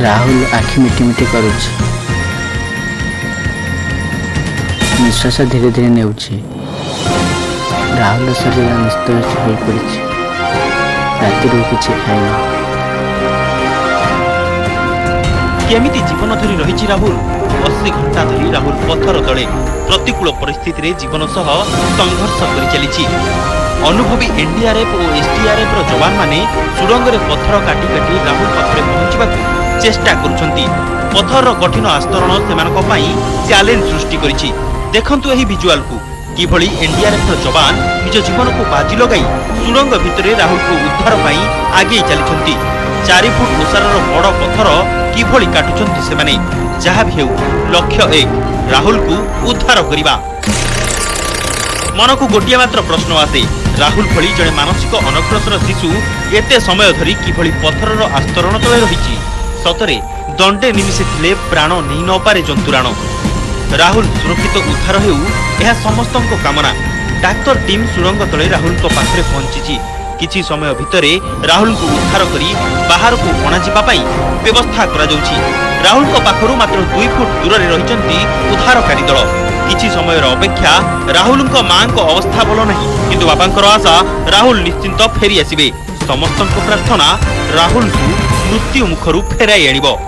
राहुल आखि मिटी मिटी करुछि, निश्वास धीरे धीरे नेउछि। राहुल शरीर निस्तब्ध हो पड़ी। राति किछि खाइना। केमिति जीवन धरी रही राहुल? 80 घंटा धरी राहुल पत्थर तले प्रतिकूल परिस्थिति जीवन सह संघर्ष कर चली। अनुभवी एनडीआरएफ और एसडीआरएफ जवान माने सुरंग में पत्थर काटी काटी राहुल पाखे पहुंचा चेष्टा करुछंती। पत्थर कठिन आस्तरण से चैलेंज सृष्टि करिछि। देखंतु एही विजुअल को किभली एनडीआरएफ जवान निज जीवन को बाजी लगाई सुरंग भितर राहुल को उद्धार पाई आगे चली। 4 फुट ओसारर बड़ पत्थर किभली काटुछंती से माने। जहाँ भी हेउ लक्ष्य एक, राहुल को उद्धार करिबा। मन को गोटिए मात्र प्रश्न आसे, राहुल भली जड़े मानसिक अनग्रसर शिशु एते समय धरी किभली पत्थरर आस्तरण तले रही। सतरे दंडे निमिषे थिले प्राण नहीं न पारे जंतुराण। राहुल सुरक्षित उद्धार हेउ यह समस्तक कामना। डाक्तर टीम सुरंग तले राहुल पाखे पहुंची। किछि समय भितरे राहुल को उद्धार करी बाहर को अणाजिबा पई व्यवस्था करा जाउछि। राहुल को पाखरु मात्र 2 फुट दूर रे रहिचंती उद्धारकारी दल। किछि समयर अपेक्षा राहुल को मां को अवस्था भल नहीं, किंतु बापांकर आशा राहुल निश्चिंत फेरी आसिबे। समस्तक प्रार्थना राहुल को मृत्यु मुखरु फेराई आनिबो।